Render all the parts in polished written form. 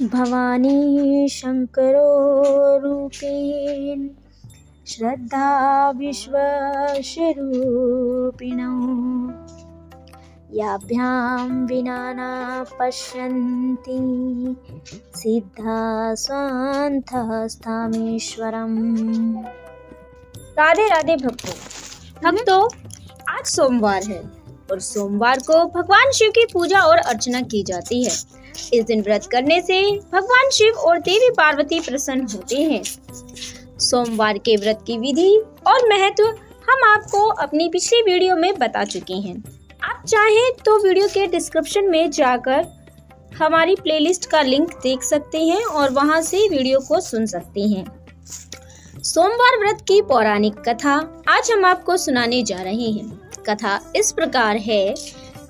भवानी शंकरो रूपेण श्रद्धा विश्वशरूपिणौ याभ्यां विना न पश्यन्ति सिद्धा स्वान्तस्थामीश्वरम्। राधे राधे भक्तों, आज सोमवार है और सोमवार को भगवान शिव की पूजा और अर्चना की जाती है। इस दिन व्रत करने से भगवान शिव और देवी पार्वती प्रसन्न होते हैं। सोमवार के व्रत की विधि और महत्व हम आपको अपनी पिछली वीडियो में बता चुके हैं। आप चाहें तो वीडियो के डिस्क्रिप्शन में जाकर हमारी प्लेलिस्ट का लिंक देख सकते हैं और वहां से वीडियो को सुन सकते हैं। सोमवार व्रत की पौराणिक कथा आज हम आपको सुनाने जा रहे हैं। कथा इस प्रकार है।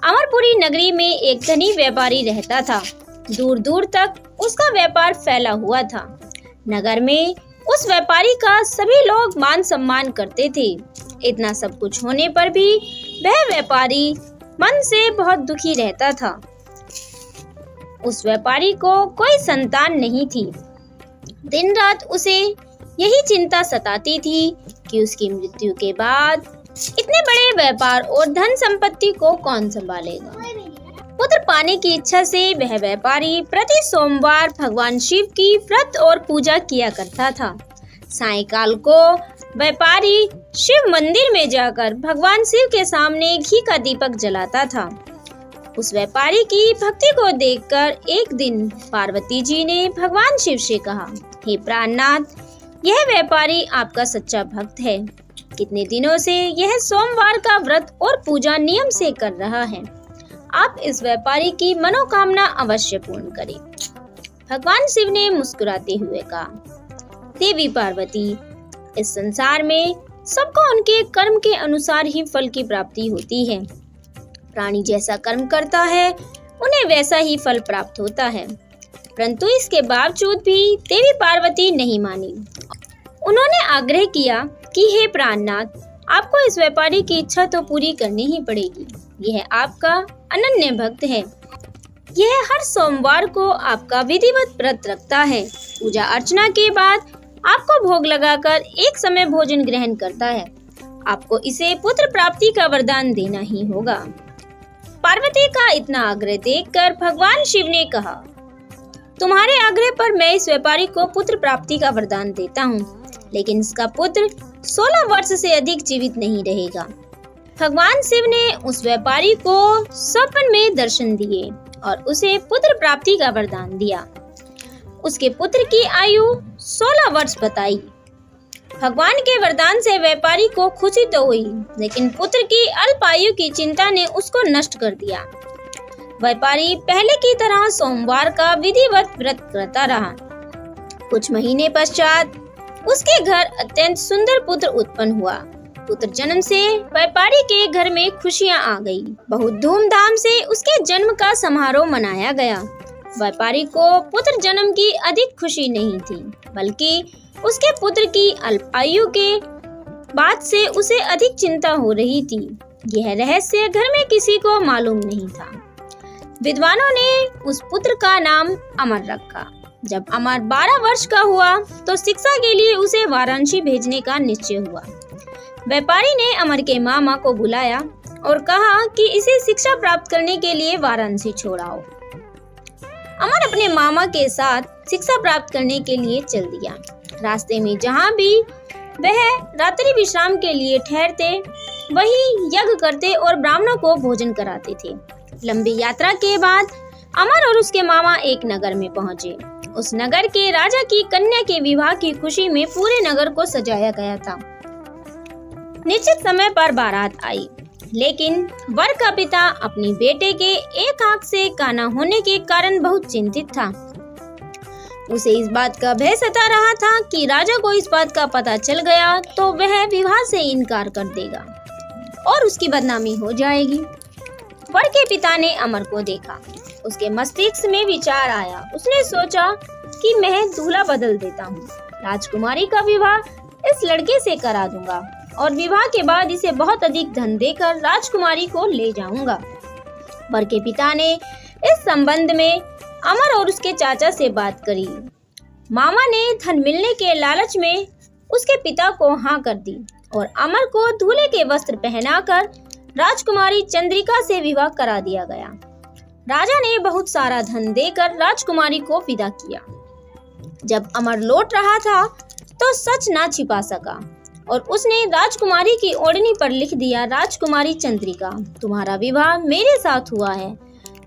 अमरपुरी नगरी में एक धनी व्यापारी रहता था। दूर दूर तक उसका व्यापार फैला हुआ था। नगर में उस व्यापारी का सभी लोग मान सम्मान करते थे। इतना सब कुछ होने पर भी वह व्यापारी मन से बहुत दुखी रहता था। उस व्यापारी को कोई संतान नहीं थी। दिन रात उसे यही चिंता सताती थी कि उसकी मृत्यु के बाद इतने बड़े व्यापार और धन संपत्ति को कौन संभालेगा। पुत्र पाने की इच्छा से वह व्यापारी प्रति सोमवार भगवान शिव की व्रत और पूजा किया करता था। सायंकाल को व्यापारी शिव मंदिर में जाकर भगवान शिव के सामने घी का दीपक जलाता था। उस व्यापारी की भक्ति को देखकर एक दिन पार्वती जी ने भगवान शिव से कहा, हे प्राणनाथ, यह व्यापारी आपका सच्चा भक्त है। कितने दिनों से यह सोमवार का व्रत और पूजा नियम से कर रहा है। आप इस व्यापारी की मनोकामना अवश्य पूर्ण करें। भगवान शिव ने मुस्कुराते हुए कहा, देवी पार्वती, इस संसार में सबको उनके कर्म के अनुसार ही फल की प्राप्ति होती है। प्राणी जैसा कर्म करता है उन्हें वैसा ही फल प्राप्त होता है। परंतु इसके बावजूद भी देवी पार्वती नहीं मानी। उन्होंने आग्रह किया कि हे प्राणनाथ, आपको इस व्यापारी की इच्छा तो पूरी करनी ही पड़ेगी। यह आपका अनन्य भक्त है। यह हर सोमवार को आपका विधिवत व्रत रखता है। पूजा अर्चना के बाद आपको भोग लगाकर एक समय भोजन ग्रहण करता है। आपको इसे पुत्र प्राप्ति का वरदान देना ही होगा। पार्वती का इतना आग्रह देखकर भगवान शिव ने कहा, तुम्हारे आग्रह पर मैं इस व्यापारी को पुत्र प्राप्ति का वरदान देता हूँ, लेकिन इसका पुत्र 16 वर्ष से अधिक जीवित नहीं रहेगा। भगवान शिव ने उस व्यापारी को स्वप्न में दर्शन दिए और उसे पुत्र प्राप्ति का वरदान दिया। उसके पुत्र की आयु 16 वर्ष बताई। भगवान के वरदान से व्यापारी को खुशी तो हुई, लेकिन पुत्र की अल्प आयु की चिंता ने उसको नष्ट कर दिया। व्यापारी पहले की तरह सोमवार का विधिवत व्रत करता रहा। कुछ महीने पश्चात उसके घर अत्यंत सुंदर पुत्र उत्पन्न हुआ। पुत्र जन्म से व्यापारी के घर में खुशियां आ गई। बहुत धूमधाम से उसके जन्म का समारोह मनाया गया। व्यापारी को पुत्र जन्म की अधिक खुशी नहीं थी, बल्कि उसके पुत्र की अल्प आयु के बाद से उसे अधिक चिंता हो रही थी। यह रहस्य घर में किसी को मालूम नहीं था। विद्वानों ने उस पुत्र का नाम अमर रखा। जब अमर 12 वर्ष का हुआ तो शिक्षा के लिए उसे वाराणसी भेजने का निश्चय हुआ। व्यापारी ने अमर के मामा को बुलाया और कहा कि इसे शिक्षा प्राप्त करने के लिए वाराणसी छोड़ाओ। अमर अपने मामा के साथ शिक्षा प्राप्त करने के लिए चल दिया। रास्ते में जहाँ भी वह रात्रि विश्राम के लिए ठहरते, वहीं यज्ञ करते और ब्राह्मणों को भोजन कराते थे। लंबी यात्रा के बाद अमर और उसके मामा एक नगर में पहुँचे। उस नगर के राजा की कन्या के विवाह की खुशी में पूरे नगर को सजाया गया था। निश्चित समय पर बारात आई, लेकिन वर का पिता अपनी बेटे के एक आंख से काना होने के कारण बहुत चिंतित था। उसे इस बात का भय सता रहा था कि राजा को इस बात का पता चल गया तो वह विवाह से इनकार कर देगा और उसकी बदनामी हो जाएगी। वर के पिता ने अमर को देखा। उसके मस्तिष्क में विचार आया। उसने सोचा कि मैं दूल्हा बदल देता हूँ। राजकुमारी का विवाह इस लड़के से करा दूंगा और विवाह के बाद इसे बहुत अधिक धन देकर राजकुमारी को ले जाऊंगा। वर के पिता ने इस संबंध में अमर और उसके चाचा से बात करी। मामा ने धन मिलने के लालच में उसके पिता को हाँ कर दी और अमर को दूल्हे के वस्त्र पहनाकर राजकुमारी चंद्रिका से विवाह करा दिया गया। राजा ने बहुत सारा धन देकर राजकुमारी को विदा किया। जब अमर लौट रहा था तो सच ना छिपा सका और उसने राजकुमारी की ओढ़नी पर लिख दिया, राजकुमारी चंद्रिका, तुम्हारा विवाह मेरे साथ हुआ है,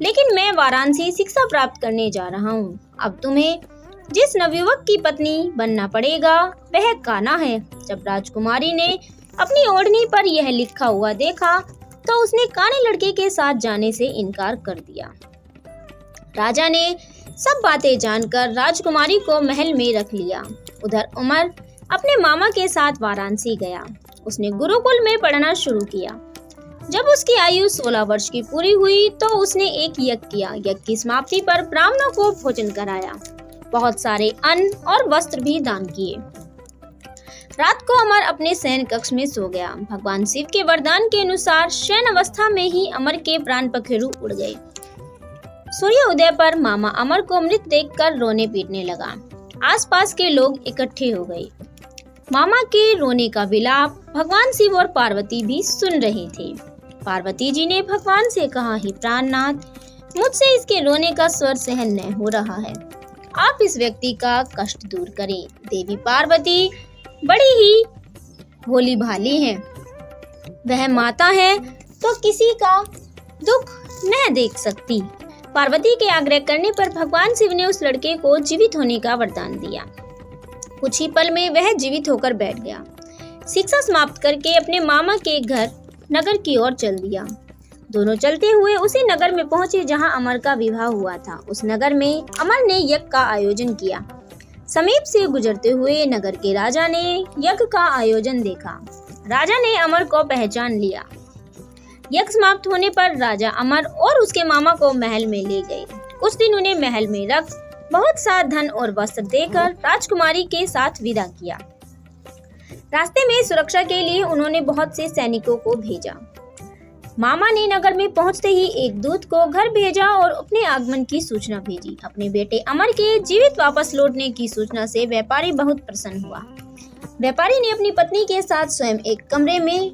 लेकिन मैं वाराणसी शिक्षा प्राप्त करने जा रहा हूँ। अब तुम्हें जिस नवयुवक की पत्नी बनना पड़ेगा वह कान्हा है। जब राजकुमारी ने अपनी ओढ़नी पर यह लिखा हुआ देखा तो उसने काने लड़के के साथ जाने से इनकार कर दिया। राजा ने सब बातें जानकर राजकुमारी को महल में रख लिया। उधर उमर अपने मामा के साथ वाराणसी गया। उसने गुरुकुल में पढ़ना शुरू किया। जब उसकी आयु 16 वर्ष की पूरी हुई तो उसने एक यज्ञ किया। यज्ञ की समाप्ति पर ब्राह्मणों को भोजन कराया, बहुत सारे अन्न और वस्त्र भी दान किए। रात को अमर अपने शयन कक्ष में सो गया। भगवान शिव के वरदान के अनुसार शयन अवस्था में ही अमर के प्राण पखेरु उड़ गए। सूर्य उदय पर मामा अमर को मृत देखकर रोने पीटने लगा। आसपास के लोग इकट्ठे हो गए। मामा के रोने का विलाप भगवान शिव और पार्वती भी सुन रहे थे। पार्वती जी ने भगवान से कहा, हे प्राणनाथ, मुझसे इसके रोने का स्वर सहन न हो रहा है, आप इस व्यक्ति का कष्ट दूर करें। देवी पार्वती बड़ी ही भोली भाली है, वह माता है तो किसी का दुख न देख सकती। पार्वती के आग्रह करने पर भगवान शिव ने उस लड़के को जीवित होने का वरदान दिया। कुछ ही पल में वह जीवित होकर बैठ गया। शिक्षा समाप्त करके अपने मामा के घर नगर की ओर चल दिया। दोनों चलते हुए उसी नगर में पहुंचे जहां अमर का विवाह हुआ था। उस नगर में अमर ने यज्ञ का आयोजन किया। समीप से गुजरते हुए नगर के राजा ने यज्ञ का आयोजन देखा। राजा ने अमर को पहचान लिया। यज्ञ समाप्त होने पर राजा अमर और उसके मामा को महल में ले गए। कुछ दिन उन्हें महल में रख बहुत सा धन और वस्त्र देकर राजकुमारी के साथ विदा किया। रास्ते में सुरक्षा के लिए उन्होंने बहुत से सैनिकों को भेजा। मामा ने नगर में पहुंचते ही एक दूत को घर भेजा और अपने आगमन की सूचना भेजी। अपने बेटे अमर के जीवित वापस लौटने की सूचना से व्यापारी बहुत प्रसन्न हुआ। व्यापारी ने अपनी पत्नी के साथ स्वयं एक कमरे में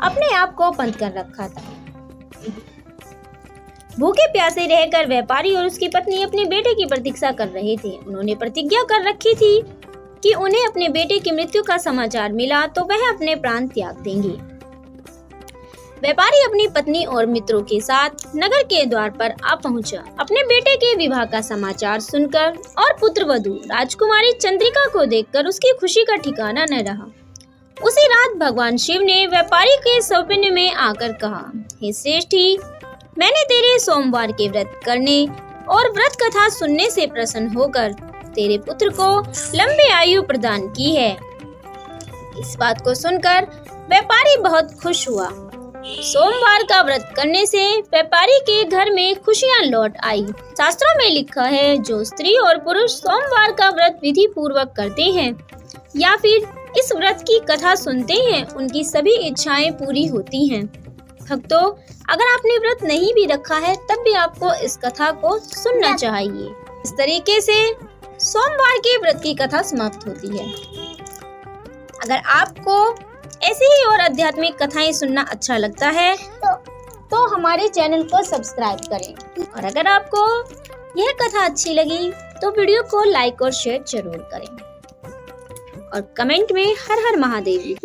अपने आप को बंद कर रखा था। भूखे प्यासे रहकर व्यापारी और उसकी पत्नी अपने बेटे की प्रतीक्षा कर रहे थे। उन्होंने प्रतिज्ञा कर रखी थी कि उन्हें अपने बेटे की मृत्यु का समाचार मिला तो वह अपने प्राण त्याग देंगे। व्यापारी अपनी पत्नी और मित्रों के साथ नगर के द्वार पर आ पहुंचा। अपने बेटे के विवाह का समाचार सुनकर और पुत्रवधू राजकुमारी चंद्रिका को देखकर उसकी खुशी का ठिकाना न रहा। उसी रात भगवान शिव ने व्यापारी के सपने में आकर कहा, हे श्रेष्ठी, मैंने तेरे सोमवार के व्रत करने और व्रत कथा सुनने से प्रसन्न होकर तेरे पुत्र को लंबी आयु प्रदान की है। इस बात को सुनकर व्यापारी बहुत खुश हुआ। सोमवार का व्रत करने से व्यापारी के घर में खुशियां लौट आई। शास्त्रों में लिखा है, जो स्त्री और पुरुष सोमवार का व्रत विधि पूर्वक करते हैं या फिर इस व्रत की कथा सुनते हैं, उनकी सभी इच्छाएं पूरी होती हैं। भक्तों, अगर आपने व्रत नहीं भी रखा है तब भी आपको इस कथा को सुनना चाहिए। इस तरीके से सोमवार के व्रत की कथा समाप्त होती है। अगर आपको ऐसी ही और आध्यात्मिक कथाएं सुनना अच्छा लगता है तो हमारे चैनल को सब्सक्राइब करें, और अगर आपको यह कथा अच्छी लगी तो वीडियो को लाइक और शेयर जरूर करें और कमेंट में हर हर महादेव